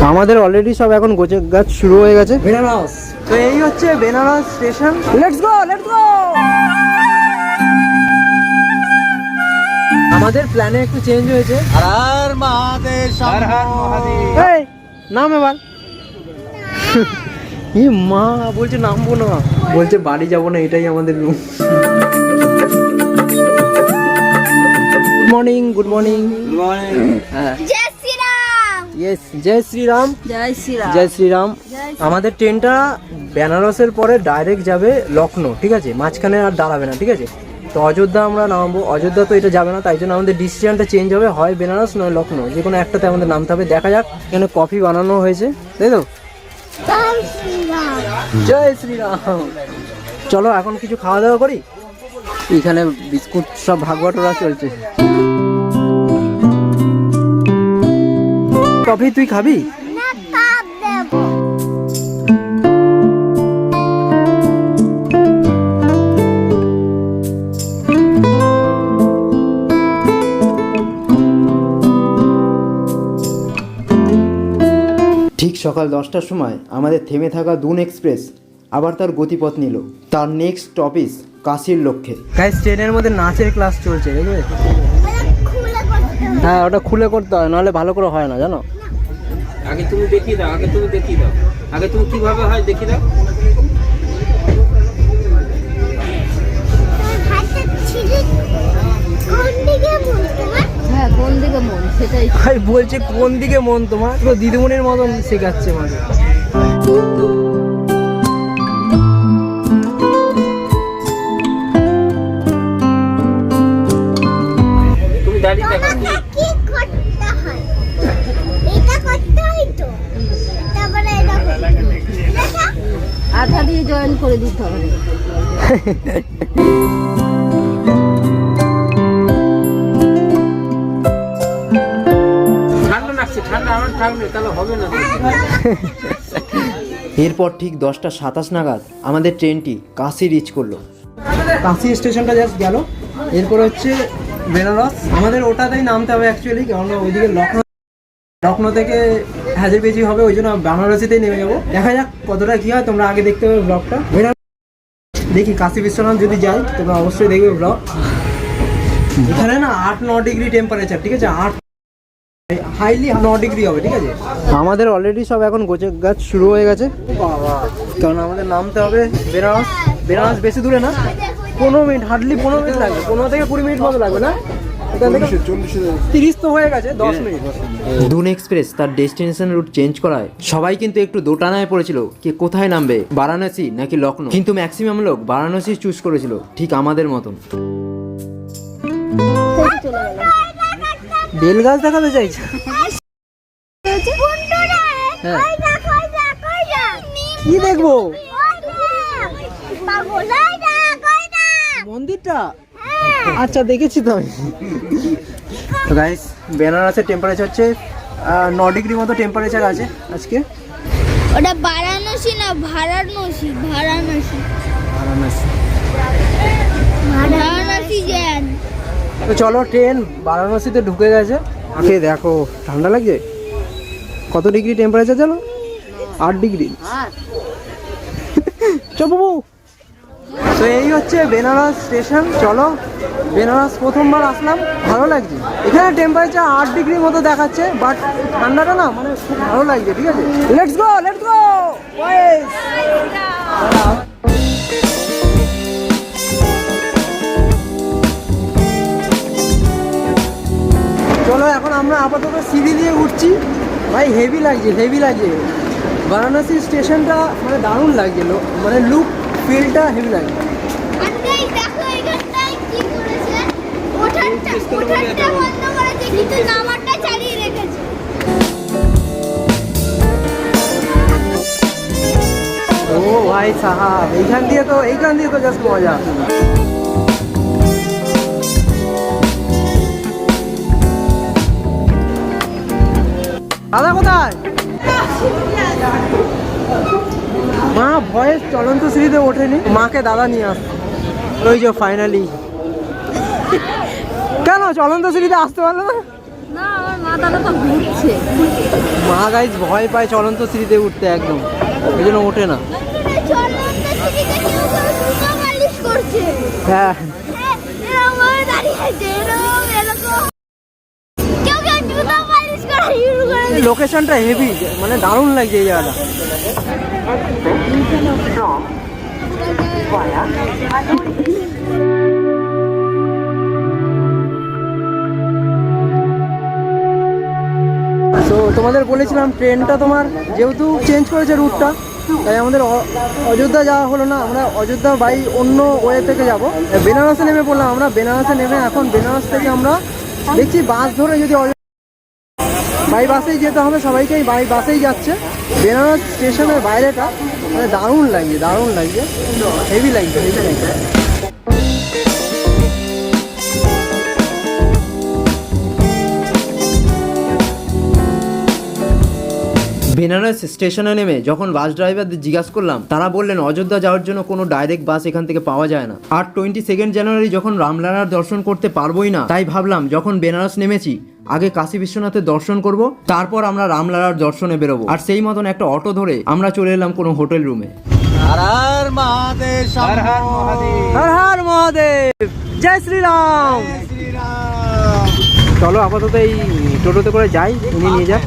আমাদের অলরেডি সব এখন গোছের গাছ শুরু হয়ে গেছে। বেনারস, তো এই হচ্ছে Banaras station. Let's go, let's go. আমাদের প্ল্যানে একটু চেঞ্জ হয়েছে। হর মহাদেব, হর হর মহাদেব। এই নাম এবার। এই মা বলছে নামবো না, বলছে বাড়ি যাবো না, এটাই আমাদের room. Good morning, good morning. হ্যাঁ, জয় শ্রীরাম। ইয়েস, জয় শ্রীরাম। জয় শ্রীরাম। জয় শ্রীরাম। আমাদের ট্রেনটা বেনারসের পরে ডাইরেক্ট যাবে লখনৌ, ঠিক আছে? মাঝখানে আর দাঁড়াবে না, ঠিক আছে? তো অযোধ্যা আমরা নামবো। অযোধ্যা তো এটা যাবে না, তাই জন্য আমাদের ডিসিশনটা চেঞ্জ হবে, হয় বেনারস নয় লখনৌ, যে কোনো একটাতে আমাদের নামতে হবে। দেখা যাক। এখানে কফি বানানো হয়েছে, তাই তো? জয় শ্রীরাম। জয় শ্রীরাম। চলো এখন কিছু খাওয়া দাওয়া করি। এখানে বিস্কুট সব ভাগ বাটোরা চলছে। কফি তুই খাবি? না, কাপ দেবো। ঠিক সকাল 10টার সময় আমাদের থেমে থাকা দুন এক্সপ্রেস আবার তার গতিপথ নিল তার নেক্সট স্টপেজ কাশির লক্ষ্যে। গাইস, ট্রেনের মধ্যে নাচের ক্লাস চলছে, দেখবে? খুলে করতে হবে। হ্যাঁ, ওটা খুলে করতে হয়, নাহলে ভালো করে হয় না, জানো? আগে তুমি দেখিয়ে দাও, আগে তুমি দেখিয়ে দাও, আগে তুমি কিভাবে হয় দেখিয়ে দাও। হাতটা ছিঁড়ে কোন দিকে মন তোমার? হ্যাঁ, কোন দিকে মন সেটাই। ভাই বলছে কোন দিকে মন তোমার, পুরো দিদিমণির মতন শেখাচ্ছে আমাকে। তুমি দাঁড়িয়ে দেখো। কি করতে হয়? এটা করতে হয় তো। তারপরে এটা করতে হয়। দেখা? আধা দিয়ে জয়েন করে দিতে হবে। ঠান্ডা লাগছে, ঠান্ডা আমার ঠান্ডা, তাহলে হবে না। এরপর ঠিক 10:27 নাগাদ আমাদের ট্রেনটি কাশি রিচ করলো। কাশি স্টেশনটা জাস্ট গেল, এরপর হচ্ছে বেনারস। আমাদের ওটাতেই নামতে হবে অ্যাকচুয়ালি, কারণ ওইদিকে লখনৌ থেকে হাজারপেজি হবে, ওই জন্য বেনারসিতেই নেমে যাবো। দেখা যাক কতটা কি হয়, তোমরা আগে দেখতে হবে ব্লগটা। দেখি কাশি বিশ্বনাথ যদি যাই তোমরা অবশ্যই দেখবে ব্লগ। এখানে না 8-9 ডিগ্রি টেম্পারেচার, ঠিক আছে? হাইলি 9 ডিগ্রি হবে, ঠিক আছে? আমাদের অলরেডি সব এখন গোছের গাছ শুরু হয়ে গেছে, কারণ আমাদের নামতে হবে বেনারস। বেনারস বেশি দূরে না, 15 মিনিট, হার্ডলি 15 মিনিট লাগবে, 15 থেকে 20 মিনিট মতো লাগবে না? 30 তো হয়ে গেছে, 10 মিনিট। দুন এক্সপ্রেস তার ডেস্টিনেশন রুট চেঞ্জ করায় সবাই কিন্তু একটু দোটানায় পড়েছিল কি কোথায় নামবে, বারাণসী নাকি লখনৌ। কিন্তু ম্যাক্সিমাম লোক বারাণসী চুজ করেছিল, ঠিক আমাদের মতন। বেল গাছ দেখাতে চাইছে। হ্যাঁ, কি দেখবো? মন্দিরটা? আচ্ছা, দেখেছি তো আমি। তো গাইস, বেনারসের টেম্পারেচার হচ্ছে 9 ডিগ্রি মতো টেম্পারেচার আছে আজকে। ওটা বারাণসী না, ভারাণসী। ভারাণসী। বারাণসী। ভারাণসী জ্যান। তো চলো, ট্রেন বারাণসীতে ঢুকে গেছে। আগে দেখো ঠান্ডা লাগছে। কত ডিগ্রি টেম্পারেচার জানো? 8 ডিগ্রি। চল বাবু। তো এই হচ্ছে বেনারস স্টেশন। চলো, বেনারস প্রথমবার আসলাম, ভালো লাগছে। এখানে টেম্পারেচার 8 ডিগ্রি মতো দেখাচ্ছে, বাট ঠান্ডাটা না মানে খুব ভালো লাগছে, ঠিক আছে? Let's go, let's go boys. চলো, এখন আমরা আপাতত সিঁড়ি দিয়ে উঠছি। ভাই হেভি লাগছে, হেভি লাগছে। বারাণসী স্টেশনটা মানে দারুণ লাগছে, মানে লুক ফিলটা হেভি লাগছে। দেখো এখানটায় কি করেছে? ওঠারটা বন্ধ করেছে, কিন্তু নামারটা চালিয়ে রেখেছে। ও ভাই সাহাব, এইখান দিয়ে তো জাস্ট মজা। দাদা কোথায়? মা ভয়ে চলন্ত সিঁড়িতে ওঠেনি, মাকে দাদা নিয়ে আসতো। ওই যে ফাইনালি। কেন চলন্ত সিঁড়িতে আসতে পারলো না? না, আমার মা মাথাটা তো ঘুরছে। মা গাইজ ভয় পায় চলন্ত সিঁড়িতে উঠতে একদম, এই জন্য ওঠে না। হ্যাঁ লোকেশনটা হেভি, মানে দারুণ লাগছে এই জায়গাটা। তো তোমাদের বলেছিলাম ট্রেনটা তোমার যেহেতু চেঞ্জ করেছে রুটটা, তাই আমাদের অযোধ্যা যাওয়া হলো না। আমরা অযোধ্যা বাই অন্য ওয়ে থেকে যাব, বেনারসে নেমে পড়লাম। আমরা বেনারসে নেমে এখন বেনারস থেকে আমরা দেখছি বাস ধরে যদি বাই বাসেই যেতে হবে সবাইকেই, বাই বাসেই যাচ্ছে। বেনারস স্টেশনের বাইরেটা মানে দারুণ লাগছে, দারুণ লাগছে, হেভি লাগছে, হেভি লাগছে। বেনারস স্টেশনে নেমে যখন বাস ড্রাইভারদের জিজ্ঞাসা করলাম, তারা বললেন অযোধ্যা যাওয়ার জন্য কোনো ডাইরেক্ট বাস এখান থেকে পাওয়া যায় না। আর 22 জানুয়ারি যখন রামলালার দর্শন করতে পারবোই না, তাই ভাবলাম যখন বেনারস নেমেছি আগে কাশী বিশ্বনাথের দর্শন করব, তারপর আমরা রামলালার দর্শনে বেরোবো। আর সেই মতন একটা অটো ধরে আমরা চলে এলাম কোনো হোটেল রুমে। হর হর মহাদেব, হর হর মহাদেব, হর হর মহাদেব, জয় শ্রীরাম। চলো আপাতত এই টোটোতে করে যাই, উনি নিয়ে যাক।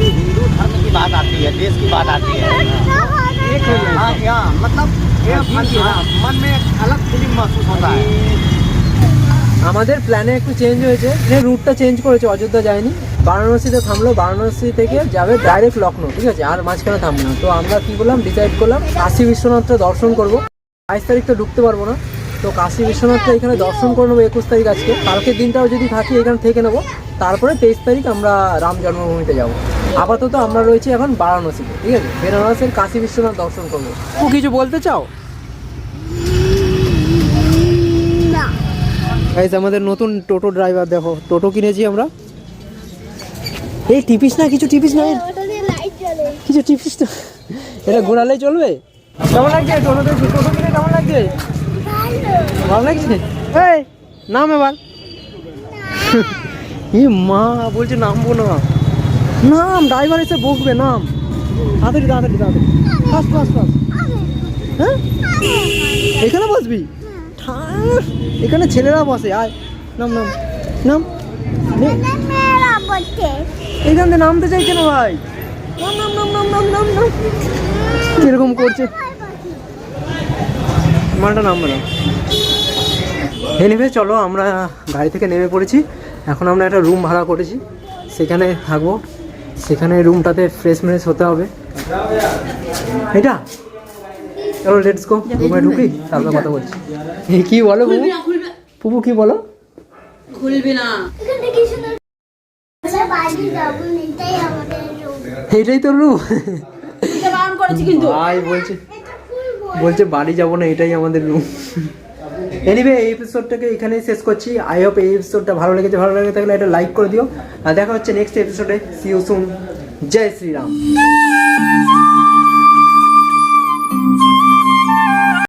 हिंदू धर्म की बात आती है, देश की बात आती है। हाँ, यहाँ मतलब मन में एक अलग फीलिंग महसूस होता है। আমাদের প্ল্যানে একটু চেঞ্জ হয়েছে, রুটটা চেঞ্জ করেছে, অযোধ্যা যায়নি, বারাণসীতে থামলো, বারাণসী থেকে যাবে ডাইরেক্ট লখনৌ, ঠিক আছে, আর মাঝখানে থামবে না। তো আমরা কি বললাম, ডিসাইড করলাম কাশী বিশ্বনাথটা দর্শন করব। 22 তারিখ তো ঢুকতে পারবো না, তো কাশী বিশ্বনাথটা এখানে দর্শন করে নেবো 21 তারিখ আজকে। কালকের দিনটাও যদি থাকি এখানে থেকে নেবো, তারপরে 23 তারিখ আমরা রাম জন্মভূমিতে যাব। আপাতত আমরা রয়েছি এখন বারাণসীতে, ঠিক আছে, বেনারসের কাশী বিশ্বনাথ দর্শন করবো। ও কিছু বলতে চাও? গাইস আমাদের নতুন টোটো ড্রাইভার, দেখো টোটো কিনেছি আমরা। এই টিপিস না, কিছু টিপিস না, কিছু টিপিস না, এটা ঘোরালেই চলবে। কেমন লাগছে টোটোতে, টোটো কিনে কেমন লাগছে? ভালো লাগছে। এই নাম এবার। ই মা বলছে নামবো না, নাম, ড্রাইভার এসে বকবে, নাম, তাড়াতাড়ি তাড়াতাড়ি তাড়াতাড়ি, ফাস্ট ফাস্ট ফাস্ট। হ্যাঁ এখানে বসবি, এখানে ছেলেরা বসে, আয় নাম নাম নাম। এখান থেকে নামতে চাইছে না ভাই, নাম নাম নাম নাম নাম নাম নাম, কিরকম করছে মালটা, নামবে না। এনিওয়ে চলো আমরা গাড়ি থেকে নেমে পড়েছি। এখন আমরা একটা রুম ভাড়া করেছি, সেখানে থাকবো। সেখানে রুমটাতে ফ্রেশ ম্রেশ হতে হবে। এটা চলো লেটস গো, রুমে ঢুকি, তারপর কথা বলছি। কি বলো বুবু? বুবু কি বলো? খুলবি না, এইটাই তো রুম কিন্তু ভাই বলছে বাড়ি যাবো না, এটাই আমাদের রুম। এনিওয়ে এই এপিসোডটাকে এখানেই শেষ করছি। আই হোপ এই এপিসোডটা ভালো লেগেছে, ভালো লেগে থাকলে একটা লাইক করে দিও, আর দেখা হচ্ছে নেক্সট এপিসোডে। সি ইউ সুন, জয় শ্রীরাম।